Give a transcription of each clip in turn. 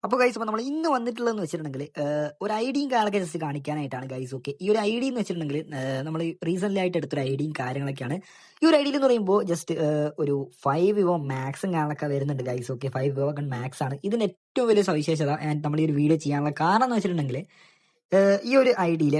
അപ്പോൾ ഗൈസ് അപ്പോൾ നമ്മൾ ഇന്ന് വന്നിട്ടുള്ളതെന്ന് വെച്ചിട്ടുണ്ടെങ്കിൽ ഒരു ഐഡിയും കാര്യങ്ങളൊക്കെ ജസ്റ്റ് കാണിക്കാനായിട്ടാണ് ഗൈസ്. ഓക്കെ, ഈ ഒരു ഐഡി എന്ന് വെച്ചിട്ടുണ്ടെങ്കിൽ നമ്മൾ റീസെൻ്റ്ലി ആയിട്ട് എടുത്തൊരു ഐഡിയും കാര്യങ്ങളൊക്കെയാണ്. ഈ ഒരു ഐഡിയിൽ എന്ന് പറയുമ്പോൾ ജസ്റ്റ് ഒരു 5 വിവോ മാക്സും കാര്യങ്ങളൊക്കെ വരുന്നുണ്ട് ഗൈസ്. ഓക്കെ, 5 വിവോ മാക്സ് ആണ് ഇതിന് ഏറ്റവും വലിയ സവിശേഷത. നമ്മൾ ഈ ഒരു വീഡിയോ ചെയ്യാനുള്ള കാരണം എന്ന് വെച്ചിട്ടുണ്ടെങ്കിൽ ഈ ഒരു ഐഡിയിൽ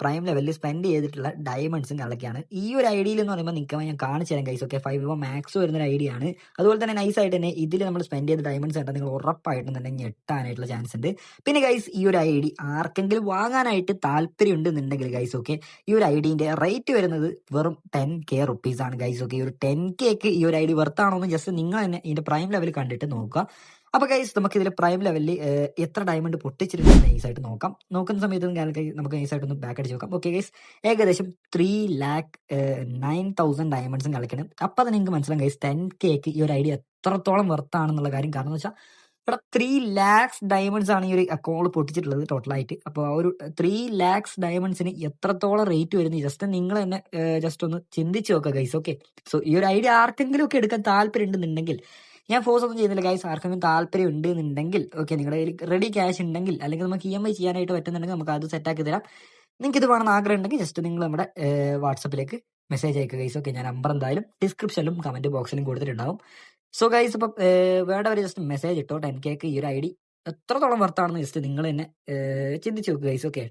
പ്രൈം ലെവലിൽ സ്പെൻഡ് ചെയ്തിട്ടുള്ള ഡയമണ്ട്സും കാര്യങ്ങളൊക്കെയാണ്. ഈ ഒരു ഐഡിയിൽ എന്ന് പറയുമ്പോൾ നിങ്ങൾക്ക് ഞാൻ കാണിച്ചു തരാം ഗൈസ്. ഓക്കെ, 5 വിവോ മാക്സ് വരുന്നൊരു ഐഡിയ ആണ്. അതുപോലെ തന്നെ നൈസായിട്ട് തന്നെ ഇതിൽ നമ്മൾ സ്പെൻഡ് ചെയ്ത ഡയമണ്ട്സ് കണ്ടാൽ നിങ്ങൾ ഉറപ്പായിട്ടും തന്നെ ഞെട്ടാനായിട്ടുള്ള ചാൻസ് ഉണ്ട്. പിന്നെ ഗൈസ്, ഈ ഒരു ഐഡി ആർക്കെങ്കിലും വാങ്ങാനായിട്ട് താല്പര്യം ഉണ്ടെന്നുണ്ടെങ്കിൽ ഗൈസ്, ഓക്കെ, ഈ ഒരു ഐഡിന്റെ റേറ്റ് വരുന്നത് വെറും 10K റുപ്പീസ് ആണ് ഗൈസ്. ഓക്കെ, ഈ ഒരു 10Kക്ക് ഈ ഒരു ഐഡി വെർത്താണോ എന്ന് ജസ്റ്റ് നിങ്ങൾ തന്നെ ഇതിന്റെ പ്രൈം ലെവൽ കണ്ടിട്ട് നോക്കുക. അപ്പൊ ഗൈസ്, നമുക്ക് ഇതിൽ പ്രൈം ലെവലിൽ എത്ര ഡയമണ്ട് പൊട്ടിച്ചിട്ടുണ്ട് നൈസായിട്ട് നോക്കാം. നോക്കുന്ന സമയത്ത് നമുക്ക് നൈസായിട്ട് ഒന്ന് ബാക്ക് അടിച്ച് നോക്കാം. ഓക്കെ ഗൈസ്, ഏകദേശം 3,09,000 ഡയമണ്ട്സും കളിക്കണം. അപ്പൊ തന്നെ നിങ്ങൾക്ക് മനസ്സിലാവും ഗൈസ് 10Kക്ക് ഈ ഒരു ഐഡിയ എത്രത്തോളം വെർത്താണെന്നുള്ള കാര്യം. കാരണം എന്ന് വെച്ചാൽ ഇവിടെ 3 ലാക്സ് ഡയമണ്ട്സ് ആണ് ഈ ഒരു അക്കൗണ്ട് പൊട്ടിച്ചിട്ടുള്ളത് ടോട്ടലായിട്ട്. അപ്പോൾ ആ ഒരു 3 ലാക്സ് ഡയമണ്ട്സിന് എത്രത്തോളം റേറ്റ് വരുന്നത് ജസ്റ്റ് നിങ്ങൾ തന്നെ ജസ്റ്റ് ഒന്ന് ചിന്തിച്ച് നോക്കുക ഗൈസ്. ഓക്കെ, സോ ഈ ഒരു ഐഡിയ ആർക്കെങ്കിലും ഒക്കെ എടുക്കാൻ താല്പര്യം ഉണ്ടെന്നുണ്ടെങ്കിൽ ഞാൻ ഫോഴ്സ് ഒന്നും ചെയ്യുന്നില്ല ഗൈസ്. ആർക്കെങ്കിലും താല്പര്യം ഉണ്ട് എന്നുണ്ടെങ്കിൽ ഓക്കെ, നിങ്ങളുടെ കയ്യിൽ റെഡി ക്യാഷ് ഉണ്ടെങ്കിൽ അല്ലെങ്കിൽ നമുക്ക് EMI ചെയ്യാനായിട്ട് പറ്റുന്നുണ്ടെങ്കിൽ നമുക്ക് അത് സെറ്റാക്കി തരാം. നിങ്ങൾക്ക് ഇത് വേണമെന്ന് ആഗ്രഹം ഉണ്ടെങ്കിൽ ജസ്റ്റ് നിങ്ങൾ നമ്മുടെ വാട്സപ്പിലേക്ക് മെസ്സേജ് അയക്കുക ഗൈസ്. ഓക്കെ, ഞാൻ നമ്പർ എന്തായാലും ഡിസ്ക്രിപ്ഷനിലും കമന്റ് ബോക്സിലും കൊടുത്തിട്ടുണ്ടാവും. സോ ഗൈസ്, ഇപ്പം വേണ്ടവർ ജസ്റ്റ് മെസ്സേജ് ഇട്ടോ. 10Kക്ക് ഈ ഒരു ഐഡി എത്രത്തോളം വർത്താണെന്ന് ജസ്റ്റ് നിങ്ങൾ തന്നെ ചിന്തിച്ച് നോക്കുക ഗൈസ്. ഓക്കെ.